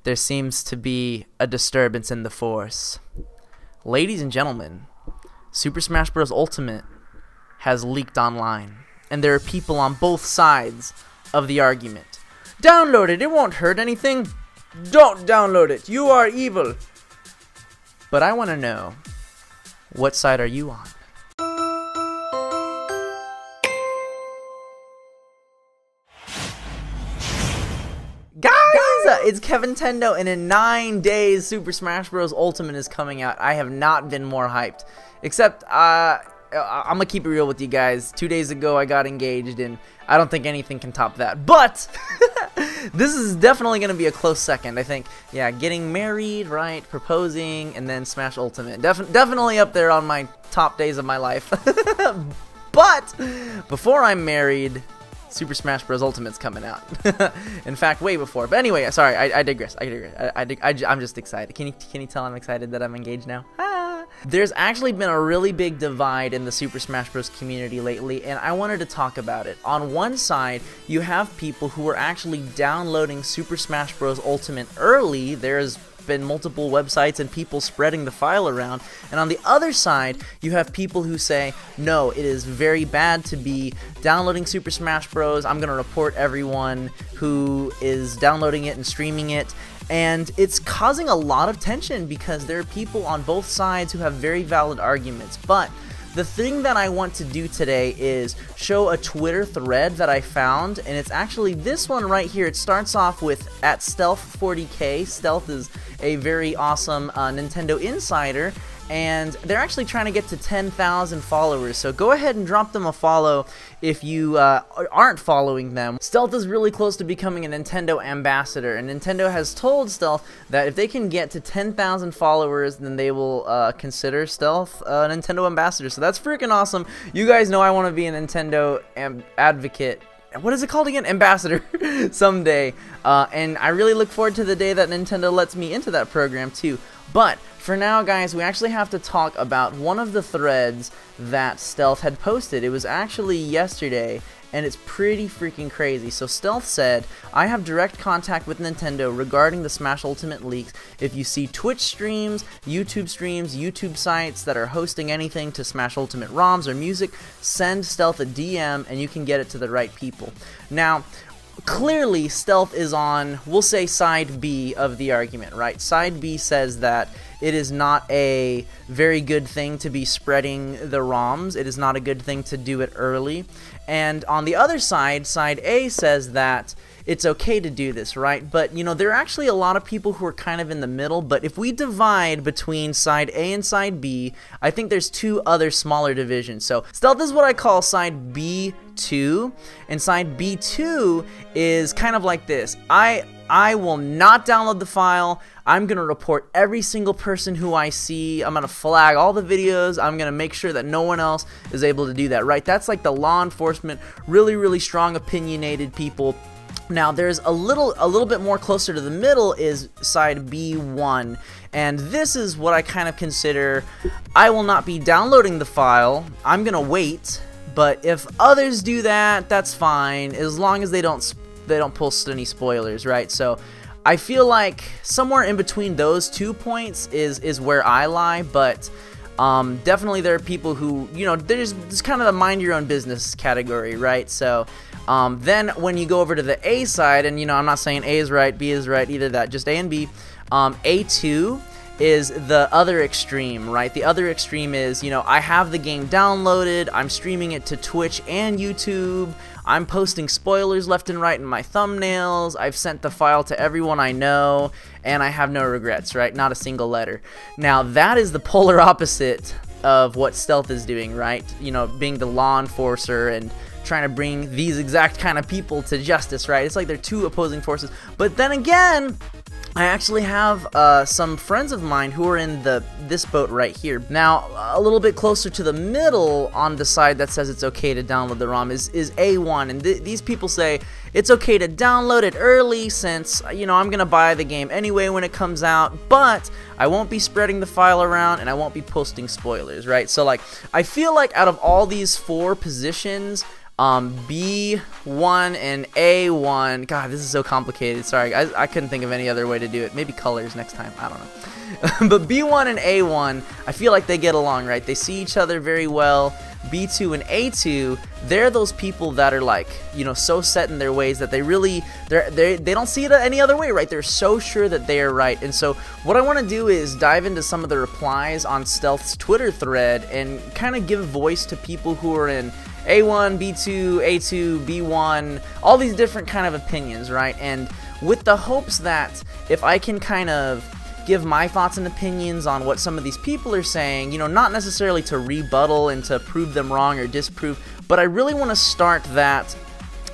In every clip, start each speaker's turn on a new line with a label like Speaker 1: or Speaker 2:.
Speaker 1: there seems to be a disturbance in the force. Ladies and gentlemen, Super Smash Bros. Ultimate has leaked online, and there are people on both sides of the argument. Download it, it won't hurt anything. Don't download it, you are evil. But I want to know, what side are you on? Guys, it's Kevintendo, and in 9 days, Super Smash Bros. Ultimate is coming out. I have not been more hyped. Except, I'm gonna keep it real with you guys. 2 days ago, I got engaged, and I don't think anything can top that. But, this is definitely gonna be a close second. I think, yeah, getting married, right, proposing, and then Smash Ultimate. Definitely up there on my top days of my life. But, before I'm married, Super Smash Bros. Ultimate's coming out. In fact, way before. But anyway, sorry, I digress. I'm just excited. Can you tell I'm excited that I'm engaged now? Ah. There's actually been a really big divide in the Super Smash Bros. Community lately, and I wanted to talk about it. On one side, you have people who are actually downloading Super Smash Bros. Ultimate early. There's been multiple websites and people spreading the file around, and on the other side you have people who say no, it is very bad to be downloading Super Smash Bros. I'm gonna report everyone who is downloading it and streaming it. And it's causing a lot of tension because there are people on both sides who have very valid arguments. But the thing that I want to do today is show a Twitter thread that I found, and it's actually this one right here. It starts off with @Stealth40k. Stealth is a very awesome Nintendo insider, and they're actually trying to get to 10,000 followers. So go ahead and drop them a follow if you aren't following them. Stealth is really close to becoming a Nintendo ambassador, and Nintendo has told Stealth that if they can get to 10,000 followers, then they will consider Stealth a Nintendo ambassador. So that's freaking awesome. You guys know I want to be a Nintendo advocate. What is it called again? Ambassador someday. And I really look forward to the day that Nintendo lets me into that program too. But for now, guys, we actually have to talk about one of the threads that Stealth had posted. It was actually yesterday, and it's pretty freaking crazy. So Stealth said, I have direct contact with Nintendo regarding the Smash Ultimate leaks. If you see Twitch streams, YouTube sites that are hosting anything to Smash Ultimate ROMs or music, send Stealth a DM and you can get it to the right people. Now, clearly Stealth is on, we'll say, side B of the argument, right? Side B says that it is not a very good thing to be spreading the ROMs. It is not a good thing to do it early. And on the other side, side A says that it's okay to do this, right? But, you know, there are actually a lot of people who are kind of in the middle, but if we divide between side A and side B, I think there's two other smaller divisions. So, Stealth is what I call side B2, and side B2 is kind of like this. I will not download the file. I'm going to report every single person who I see. I'm going to flag all the videos. I'm going to make sure that no one else is able to do that, right? That's like the law enforcement, really strong opinionated people. Now, there's a little bit more closer to the middle is side B1, and this is what I kind of consider, I will not be downloading the file. I'm going to wait, but if others do that, that's fine, as long as they don't post any spoilers, right? So I feel like somewhere in between those 2 points is where I lie, but definitely there are people who, you know, there's kind of the mind your own business category, right? So then when you go over to the A side, and you know, I'm not saying A is right, B is right, either that, just A and B, A2 is the other extreme, right? The other extreme is, you know, I have the game downloaded, I'm streaming it to Twitch and YouTube, I'm posting spoilers left and right in my thumbnails, I've sent the file to everyone I know, and I have no regrets, right? Not a single letter. Now, that is the polar opposite of what Stealth is doing, right? You know, being the law enforcer and trying to bring these exact kind of people to justice, right? It's like they're two opposing forces. But then again, I actually have some friends of mine who are in this boat right here. Now, a little bit closer to the middle on the side that says it's okay to download the ROM is A1, and these people say it's okay to download it early since, you know, I'm gonna buy the game anyway when it comes out, but I won't be spreading the file around and I won't be posting spoilers, right? So, like, I feel like out of all these four positions, B1 and A1. God, this is so complicated. Sorry, I couldn't think of any other way to do it. Maybe colors next time. I don't know. But B1 and A1, I feel like they get along, right? They see each other very well. B2 and A2, they're those people that are like, you know, so set in their ways that they don't see it any other way, right? They're so sure that they are right. And so what I want to do is dive into some of the replies on Stealth's Twitter thread and kind of give voice to people who are in A1, B2, A2, B1, all these different kind of opinions, right? And with the hopes that if I can kind of give my thoughts and opinions on what some of these people are saying, you know, not necessarily to rebuttal and to prove them wrong or disprove, but I really want to start that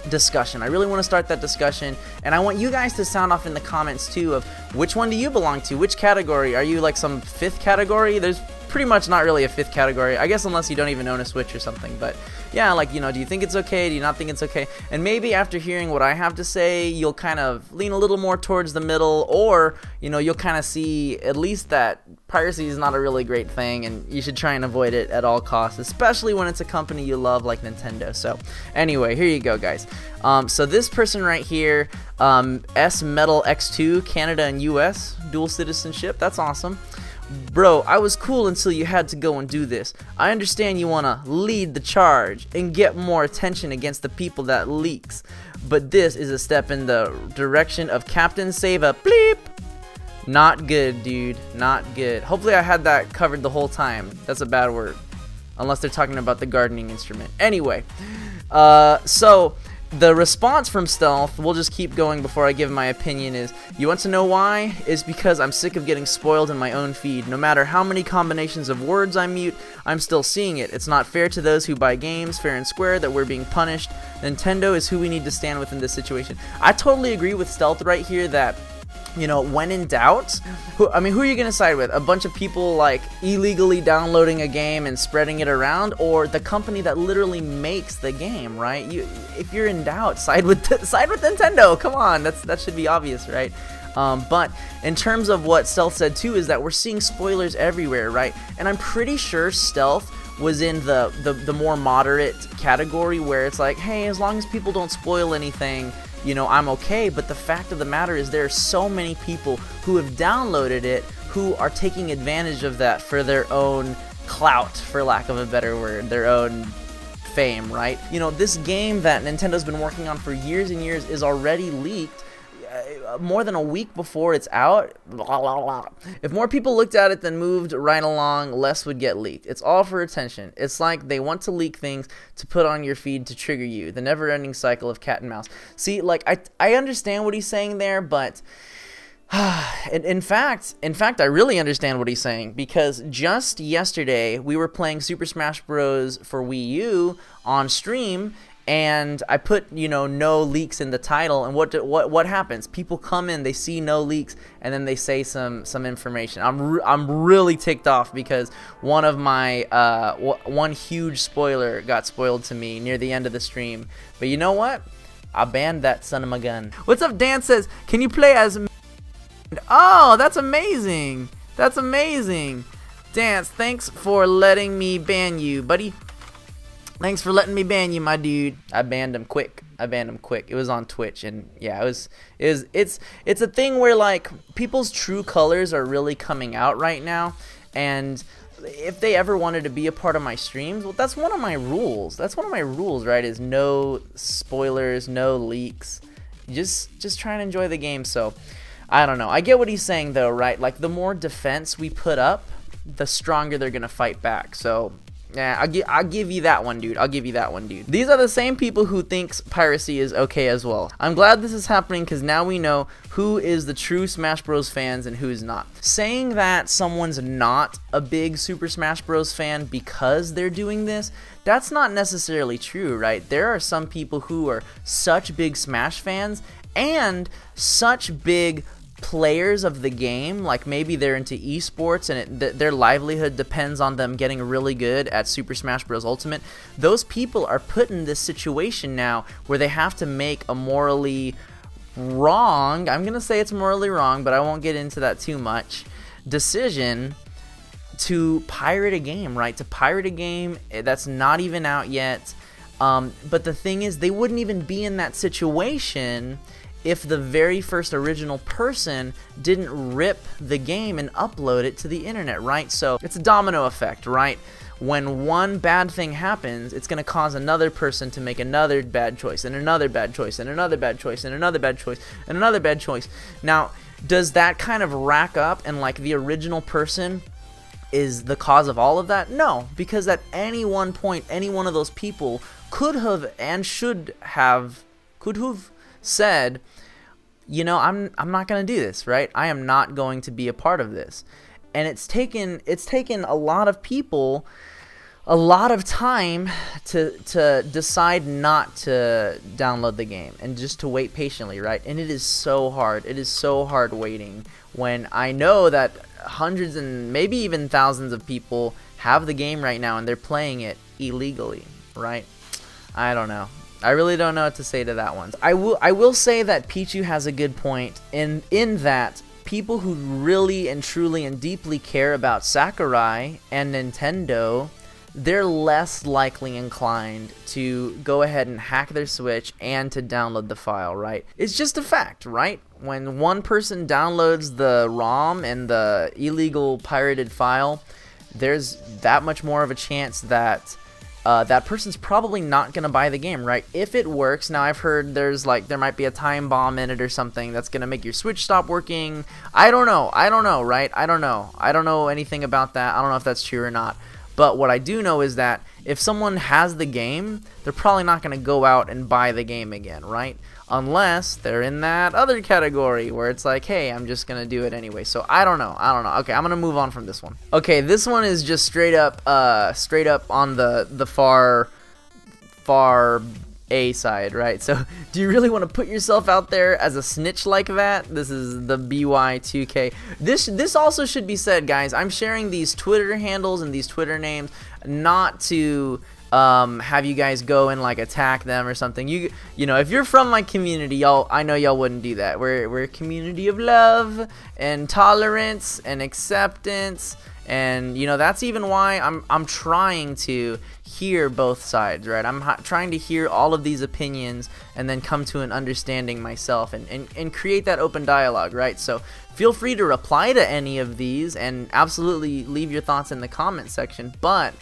Speaker 1: discussion. I really want to start that discussion, and I want you guys to sound off in the comments too of which one do you belong to, which category. Are you like some 5th category? There's pretty much not really a 5th category, I guess, unless you don't even own a Switch or something. But yeah, like, you know, do you think it's okay? Do you not think it's okay? And maybe after hearing what I have to say, you'll kind of lean a little more towards the middle, or, you know, you'll kind of see at least that piracy is not a really great thing and you should try and avoid it at all costs, especially when it's a company you love like Nintendo. So anyway, here you go, guys. So this person right here, S Metal X2, Canada and US, dual citizenship, that's awesome. Bro, I was cool until you had to go and do this. I understand you want to lead the charge and get more attention against the people that leaks, but this is a step in the direction of Captain Save-A Bleep. Not good, dude. Not good. Hopefully I had that covered the whole time. That's a bad word. Unless they're talking about the gardening instrument. Anyway, so the response from Stealth, we'll just keep going before I give my opinion, is, you want to know why? It's because I'm sick of getting spoiled in my own feed. No matter how many combinations of words I mute, I'm still seeing it. It's not fair to those who buy games, fair and square, that we're being punished. Nintendo is who we need to stand with in this situation. I totally agree with Stealth right here that, you know, when in doubt, who are you going to side with? A bunch of people like illegally downloading a game and spreading it around, or the company that literally makes the game, right? If you're in doubt, side with Nintendo. Come on, that should be obvious, right? But in terms of what Stealth said too, is that we're seeing spoilers everywhere, right? And I'm pretty sure Stealth was in the more moderate category where it's like, hey, as long as people don't spoil anything, you know, I'm okay. But the fact of the matter is there are so many people who have downloaded it who are taking advantage of that for their own clout, for lack of a better word, their own fame, right? You know, this game that Nintendo's been working on for years and years is already leaked more than a week before it's out. If more people looked at it than moved right along, less would get leaked. It's all for attention. It's like they want to leak things to put on your feed to trigger you. The never-ending cycle of cat and mouse. See, like, I understand what he's saying there, but in fact, I really understand what he's saying, because just yesterday we were playing Super Smash Bros. For Wii U on stream, and I put, you know, no leaks in the title, and what happens? People come in, they see no leaks, and then they say some information. I'm really ticked off because one of my one huge spoiler got spoiled to me near the end of the stream. But you know what? I banned that son of a gun. What's up? Dan says, can you play as? Oh, that's amazing. That's amazing. Dance, thanks for letting me ban you, buddy. Thanks for letting me ban you, my dude. I banned him quick. It was on Twitch, and yeah, it's a thing where, like, people's true colors are really coming out right now, and if they ever wanted to be a part of my streams, well, that's one of my rules. That's one of my rules, right? Is no spoilers, no leaks. Just try and enjoy the game. So I don't know. I get what he's saying though, right? Like, the more defense we put up, the stronger they're gonna fight back. So yeah, I'll give you that one, dude. I'll give you that one, dude. These are the same people who thinks piracy is okay as well. I'm glad this is happening because now we know who is the true Smash Bros. Fans and who's not. Saying that someone's not a big Super Smash Bros. Fan because they're doing this, that's not necessarily true, right? There are some people who are such big Smash fans and such big players of the game, like maybe they're into esports and their livelihood depends on them getting really good at Super Smash Bros. Ultimate. Those people are put in this situation now where they have to make a morally wrong, I'm gonna say it's morally wrong, but I won't get into that too much, decision to pirate a game, right? To pirate a game that's not even out yet. But the thing is, they wouldn't even be in that situation if the very first original person didn't rip the game and upload it to the internet, right? So it's a domino effect, right? When one bad thing happens, it's going to cause another person to make another bad choice, and another bad choice, and another bad choice, and another bad choice, and another bad choice. Now, does that kind of rack up, and like the original person is the cause of all of that? No, because at any one point, any one of those people could have and should have said, you know, I'm not going to do this, right? I am not going to be a part of this. And it's taken a lot of people a lot of time to decide not to download the game and just to wait patiently, right? And it is so hard. It is so hard waiting when I know that hundreds and maybe even thousands of people have the game right now and they're playing it illegally, right? I don't know. I really don't know what to say to that one. I will say that Pichu has a good point in that people who really and truly and deeply care about Sakurai and Nintendo, they're less likely inclined to go ahead and hack their Switch and to download the file, right? It's just a fact, right? When one person downloads the ROM and the illegal pirated file, there's that much more of a chance that that person's probably not gonna buy the game, right? If it works. Now I've heard there might be a time bomb in it or something that's gonna make your Switch stop working. I don't know, right? I don't know anything about that. I don't know if that's true or not. But what I do know is that if someone has the game, they're probably not gonna go out and buy the game again, right? Unless they're in that other category where it's like, hey, I'm just gonna do it anyway. So I don't know. Okay, I'm gonna move on from this one. Okay, this one is just straight up on the far A side, right? So do you really want to put yourself out there as a snitch like that? This is the BY2K. This also should be said, guys. I'm sharing these Twitter handles and these Twitter names not to have you guys go and like attack them or something. You know, if you're from my community, I know y'all wouldn't do that. We're a community of love and tolerance and acceptance, and you know, that's even why I'm trying to hear both sides, right? I'm trying to hear all of these opinions and then come to an understanding myself and create that open dialogue, right? So feel free to reply to any of these and absolutely leave your thoughts in the comment section, but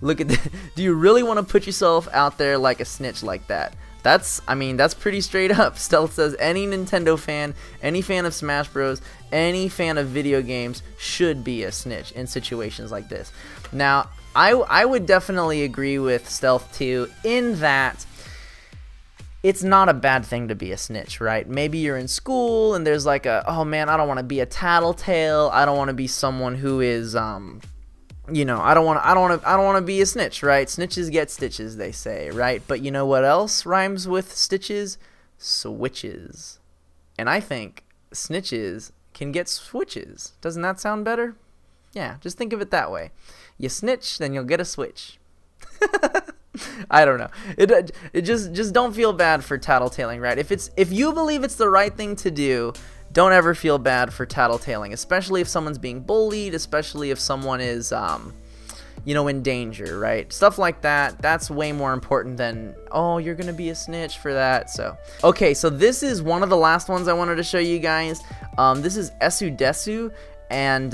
Speaker 1: look at this. Do you really want to put yourself out there like a snitch like that? I mean, that's pretty straight up. Stealth says any Nintendo fan, any fan of Smash Bros, any fan of video games should be a snitch in situations like this. Now, I would definitely agree with Stealth too, in that it's not a bad thing to be a snitch, right? Maybe you're in school and there's like oh man, I don't want to be a tattletale. I don't want to be someone who is you know, I don't want to be a snitch, right? Snitches get stitches, they say, right? But you know what else rhymes with stitches? Switches. And I think snitches can get switches. Doesn't that sound better? Yeah, just think of it that way. You snitch, then you'll get a switch. I don't know. It just don't feel bad for tattletaling, right? If you believe it's the right thing to do, don't ever feel bad for tattletaling, especially if someone's being bullied, especially if someone is, you know, in danger, right? Stuff like that, that's way more important than, oh, you're gonna be a snitch for that. So, okay, so this is one of the last ones I wanted to show you guys. This is Esudesu, and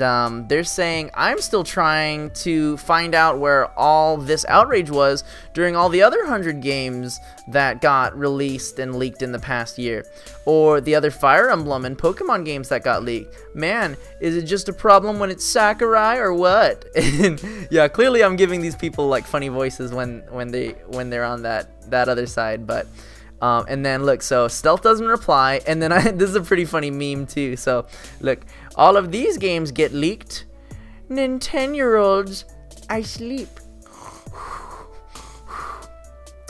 Speaker 1: they're saying, I'm still trying to find out where all this outrage was during all the other 100 games that got released and leaked in the past year, or the other Fire Emblem and Pokemon games that got leaked. Man, is it just a problem when it's Sakurai or what? And yeah, clearly I'm giving these people like funny voices when they're on that other side, but and then look, so Stealth doesn't reply, and then this is a pretty funny meme too. So look, all of these games get leaked. Nintendo-year-olds, I sleep.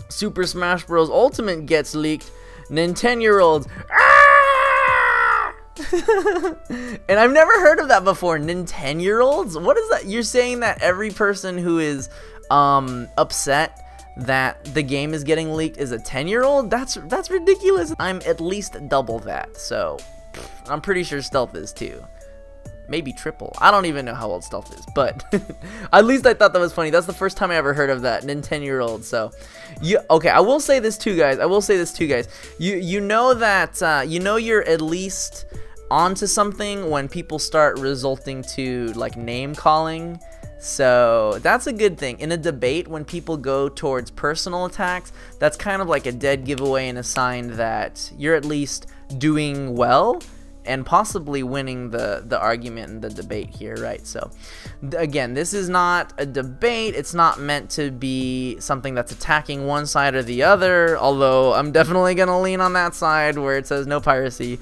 Speaker 1: Super Smash Bros. Ultimate gets leaked. Nintendo-year-olds, ah! And I've never heard of that before. Nintendo-year-olds? What is that? You're saying that every person who is upset that the game is getting leaked is a 10-year-old? That's ridiculous. I'm at least double that, so I'm pretty sure Stealth is too. maybe triple. I don't even know how old Stealth is, but at least I thought that was funny. That's the first time I ever heard of that, and 10-year-old. So, okay, I will say this too, guys. You know that you're at least onto something when people start resorting to like name calling. So that's a good thing. In a debate, when people go towards personal attacks, that's kind of like a dead giveaway and a sign that you're at least doing well and possibly winning the argument and the debate here, right? So again, this is not a debate. It's not meant to be something that's attacking one side or the other, although I'm definitely gonna lean on that side where it says no piracy.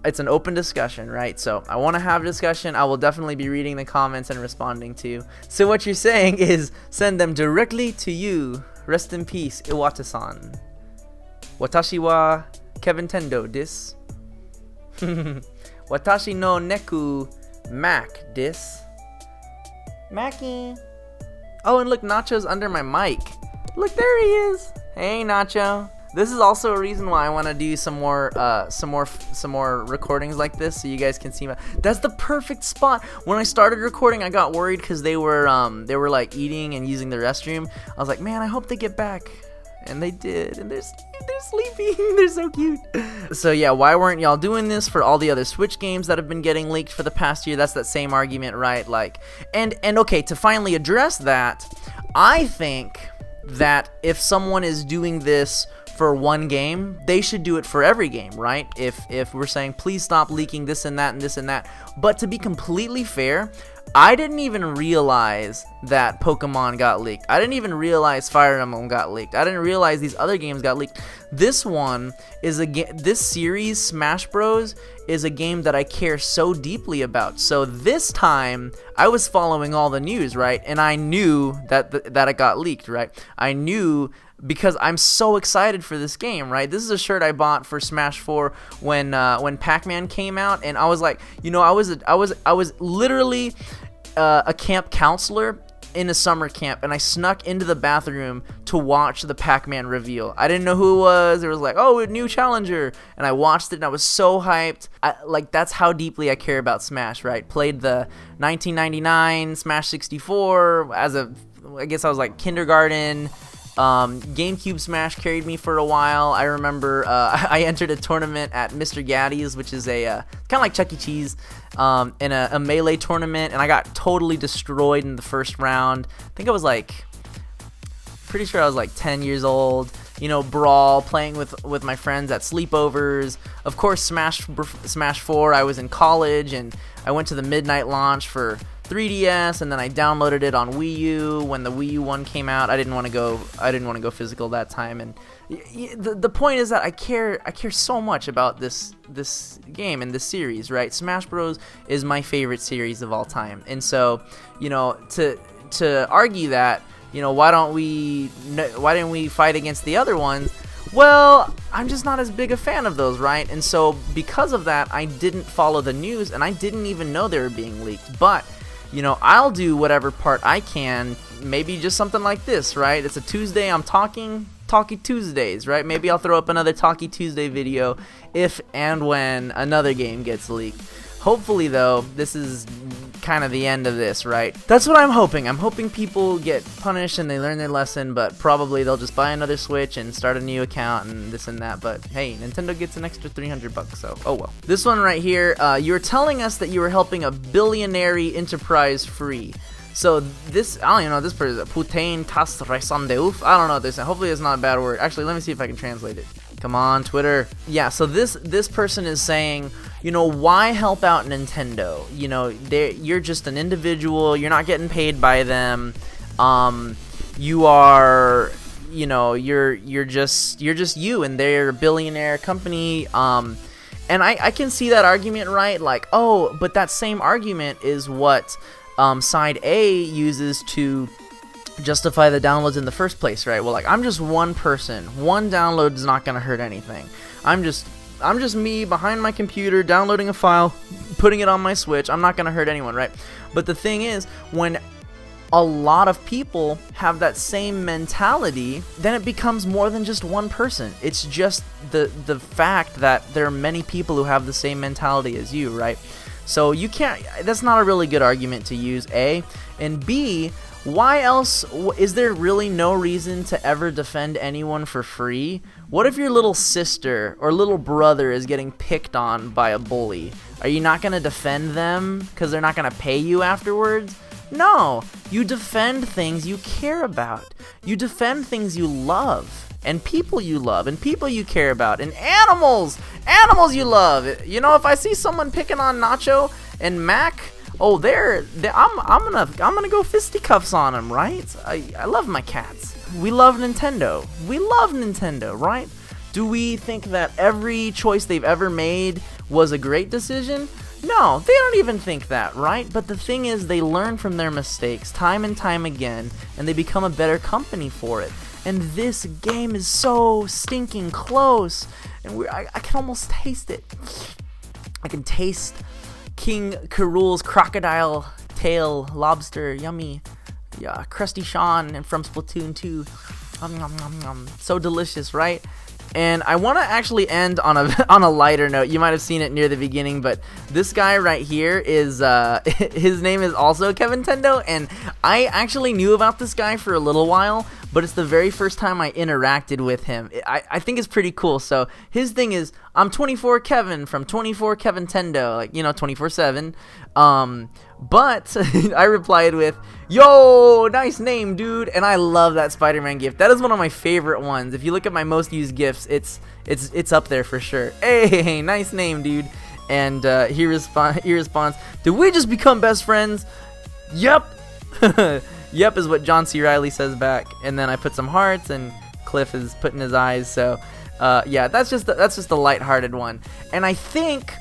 Speaker 1: It's an open discussion, right? So I want to have a discussion. I will definitely be reading the comments and responding to. So what you're saying is send them directly to you. Rest in peace, Iwata-san. Watashi wa Kevintendo desu. Watashi no neku Mac desu. Mackie. Oh, and look, Nacho's under my mic. Look, there he is. Hey, Nacho. This is also a reason why I want to do some more recordings like this, so you guys can see my. That's the perfect spot. When I started recording, I got worried because they were like eating and using the restroom. I was like, man, I hope they get back, and they did, and they're sleeping. They're so cute. So yeah, why weren't y'all doing this for all the other Switch games that have been getting leaked for the past year? That's that same argument, right? Like, and okay, to finally address that, I think that if someone is doing this for one game, they should do it for every game, right? If we're saying please stop leaking this and that and this and that. But to be completely fair, I didn't even realize that Pokemon got leaked. I didn't even realize Fire Emblem got leaked. I didn't realize these other games got leaked. This one is this series, Smash Bros, is a game that I care so deeply about. So this time, I was following all the news, right? And I knew that it got leaked, right? I knew because I'm so excited for this game, right? This is a shirt I bought for Smash 4 when Pac-Man came out, and I was like, you know, I was literally a camp counselor in a summer camp, and I snuck into the bathroom to watch the Pac-Man reveal. I didn't know who it was. It was like, oh, a new challenger, and I watched it, and I was so hyped. Like, that's how deeply I care about Smash, right? Played the 1999 Smash 64 I guess I was like kindergarten. GameCube Smash carried me for a while. I remember I entered a tournament at Mr. Gaddy's, which is a kind of like Chuck E. Cheese, in a Melee tournament, and I got totally destroyed in the first round. I think I was like, pretty sure I was like 10 years old. You know, Brawl, playing with my friends at sleepovers. Of course, Smash 4. I was in college, and I went to the midnight launch for 3DS, and then I downloaded it on Wii U when the Wii U one came out. I didn't want to go physical that time, and the point is that I care so much about this game and this series, right? Smash Bros is my favorite series of all time, and so, you know, to argue that, you know, why didn't we fight against the other ones? Well, I'm just not as big a fan of those, right? And so because of that, I didn't follow the news, and I didn't even know they were being leaked. But, you know, I'll do whatever part I can, maybe just something like this, right? It's a Tuesday, I'm Talkie Tuesdays, right? Maybe I'll throw up another Talkie Tuesday video if and when another game gets leaked. Hopefully, though, this is kind of the end of this, right? That's what I'm hoping. I'm hoping people get punished and they learn their lesson, but probably they'll just buy another Switch and start a new account and this and that. But hey, Nintendo gets an extra $300, so oh well. This one right here, you were telling us that you were helping a billionaire enterprise free. So this, I don't even know, this person is Putain tas resandeuf. I don't know what they're saying. Hopefully it's not a bad word. Actually, let me see if I can translate it. Come on, Twitter. Yeah, so this person is saying, you know, why help out Nintendo? You know, you're just an individual. You're not getting paid by them. You are, you know, you're just you, and they're a billionaire company. And I can see that argument, right? Like, oh, but that same argument is what side A uses to justify the downloads in the first place, right? Well, like, I'm just one person. One download is not gonna hurt anything. I'm just me behind my computer downloading a file, putting it on my Switch. I'm not gonna hurt anyone, right? But the thing is, when a lot of people have that same mentality, then it becomes more than just one person. It's just the fact that there are many people who have the same mentality as you, right? So you can't, that's not a really good argument to use, A. And B, why else, is there really no reason to ever defend anyone for free? What if your little sister or little brother is getting picked on by a bully? Are you not going to defend them because they're not going to pay you afterwards? No, you defend things you care about. You defend things you love. And people you love, and people you care about, and animals you love. You know, if I see someone picking on Nacho and Mac, oh, I'm gonna go fisticuffs on them, right? I love my cats. We love Nintendo. We love Nintendo, right? Do we think that every choice they've ever made was a great decision? No, they don't even think that, right? But the thing is, they learn from their mistakes time and time again, and they become a better company for it. And this game is so stinking close, and I can almost taste it. I can taste King K. Rool's crocodile tail lobster, yummy. Yeah, Krusty Sean and from Splatoon 2. So delicious, right? And I want to actually end on a lighter note. You might have seen it near the beginning, but this guy right here is his name is also Kevintendo, and I actually knew about this guy for a little while, but it's the very first time I interacted with him. I think it's pretty cool. So his thing is, I'm 24 Kevin from 24 Kevintendo, like, you know, 24/7. But I replied with, yo, nice name, dude. And I love that Spider-Man gift. That is one of my favorite ones. If you look at my most used gifts, it's up there for sure. Hey, nice name, dude. And he responds, did we just become best friends? Yep. Yep is what John C. Reilly says back. And then I put some hearts, and Cliff is putting his eyes. So yeah, that's just a lighthearted one. And I think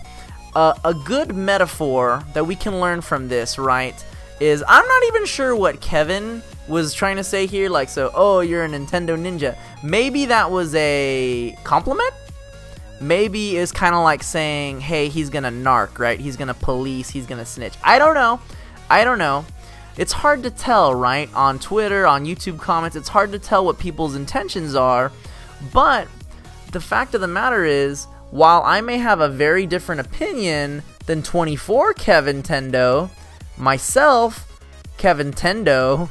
Speaker 1: a good metaphor that we can learn from this, right, is I'm not even sure what Kevin was trying to say here, like, so, oh, you're a Nintendo ninja. Maybe that was a compliment? Maybe it's kind of like saying, hey, he's gonna narc, right? He's gonna police, he's gonna snitch. I don't know. It's hard to tell, right? On Twitter, on YouTube comments, it's hard to tell what people's intentions are, but the fact of the matter is, while I may have a very different opinion than 24 Kevintendo, myself, Kevintendo,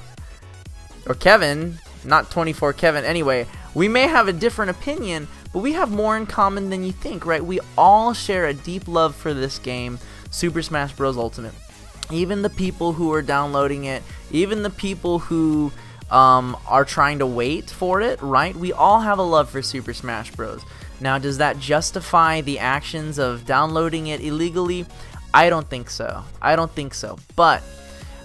Speaker 1: or Kevin, not 24 Kevin, anyway, we may have a different opinion, but we have more in common than you think, right? We all share a deep love for this game, Super Smash Bros. Ultimate. Even the people who are downloading it, even the people who are trying to wait for it, right? We all have a love for Super Smash Bros. Now, does that justify the actions of downloading it illegally? I don't think so. I don't think so. But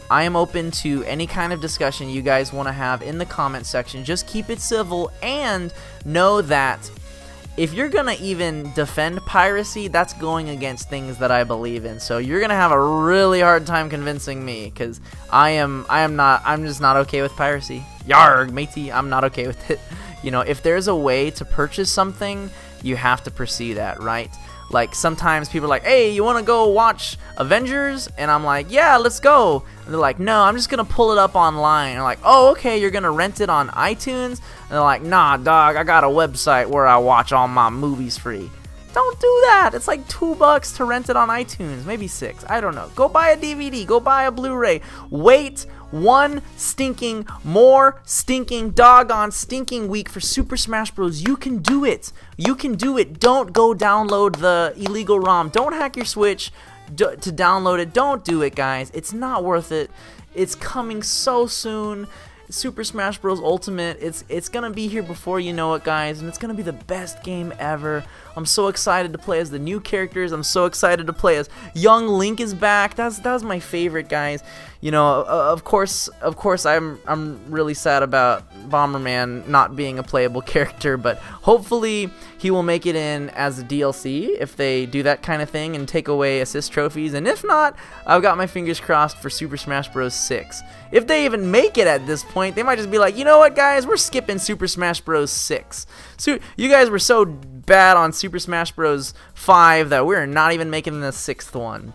Speaker 1: I am open to any kind of discussion you guys want to have in the comment section. Just keep it civil, and know that if you're gonna even defend piracy, that's going against things that I believe in. So you're gonna have a really hard time convincing me, because I'm just not okay with piracy. Yarg, matey, I'm not okay with it. You know, if there's a way to purchase something, you have to pursue that, right? Like, sometimes people are like, hey, you want to go watch Avengers? And I'm like, yeah, let's go. And they're like, no, I'm just going to pull it up online. And I'm like, oh, okay, you're going to rent it on iTunes? And they're like, nah, dog, I got a website where I watch all my movies free. Don't do that. It's like $2 to rent it on iTunes, maybe $6. I don't know. Go buy a DVD. Go buy a Blu-ray. Wait one more stinking doggone stinking week for Super Smash Bros. You can do it. You can do it. Don't go download the illegal ROM. Don't hack your Switch to download it. Don't do it, guys. It's not worth it. It's coming so soon. Super Smash Bros. Ultimate. It's gonna be here before you know it, guys, and it's gonna be the best game ever. I'm so excited to play as the new characters. I'm so excited to play as young Link is back. That was my favorite, guys. You know, of course, I'm really sad about Bomberman not being a playable character, but hopefully he will make it in as a DLC if they do that kind of thing and take away assist trophies. And if not, I've got my fingers crossed for Super Smash Bros. 6. If they even make it at this point, they might just be like, you know what, guys, we're skipping Super Smash Bros. 6. So you guys were so bad on Super Smash Bros. 5 that we're not even making the 6th one.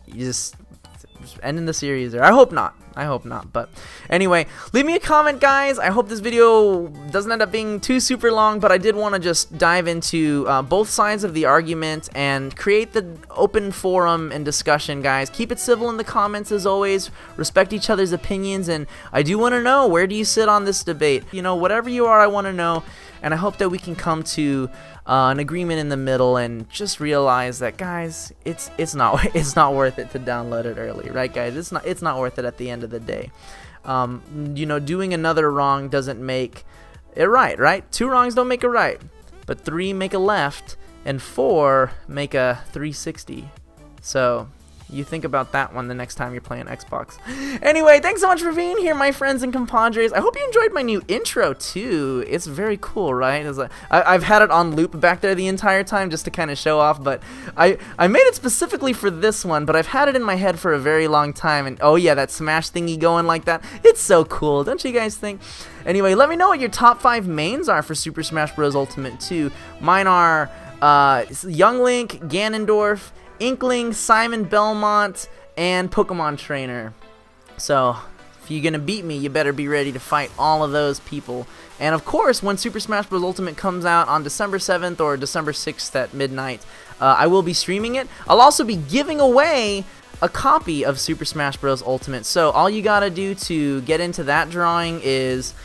Speaker 1: You just ending the series, or I hope not. I hope not. But anyway, leave me a comment, guys. I hope this video doesn't end up being too super long, but I did want to just dive into both sides of the argument and create the open forum and discussion, guys. Keep it civil in the comments as always. Respect each other's opinions, and I do want to know, where do you sit on this debate? You know, whatever you are, I want to know, and I hope that we can come to an agreement in the middle and just realize that, guys, it's not worth it to download it early, right, guys? It's not worth it at the end of the day. You know, doing another wrong doesn't make it right? 2 wrongs don't make a right, but 3 make a left, and 4 make a 360. So you think about that one the next time you're playing Xbox. Anyway, thanks so much for being here, my friends and compadres. I hope you enjoyed my new intro, too. It's very cool, right? I've had it on loop back there the entire time just to kind of show off, but I made it specifically for this one, but I've had it in my head for a very long time, and oh yeah, that smash thingy going like that, it's so cool, don't you guys think? Anyway, let me know what your top 5 mains are for Super Smash Bros. Ultimate 2. Mine are Young Link, Ganondorf, Inkling, Simon Belmont, and Pokemon Trainer. So, if you're gonna beat me, you better be ready to fight all of those people. And of course, when Super Smash Bros. Ultimate comes out on December 7th or December 6th at midnight, I will be streaming it. I'll also be giving away a copy of Super Smash Bros. Ultimate. So, all you gotta do to get into that drawing is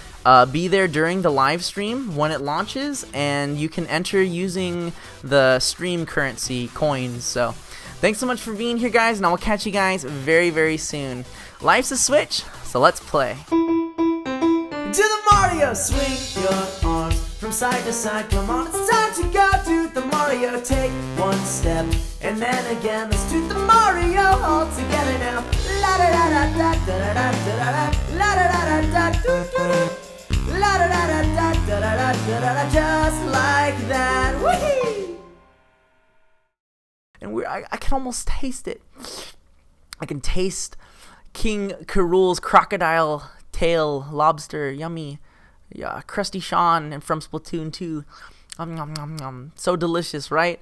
Speaker 1: be there during the live stream when it launches, and you can enter using the stream currency coins. So thanks so much for being here, guys, and I will catch you guys very, very soon. Life's a Switch, so let's play. To the Mario, swing your arms from side to side. Come on, it's time to go to the Mario. Take 1 step, and then again. Let's do the Mario all together now. La da da da da da da da da la da da da da da da. La da da da da da da da da da, just like that. Whee! And I can almost taste it. I can taste King K. crocodile tail lobster, yummy. Yeah, Krusty Sean and from Splatoon 2. So delicious, right?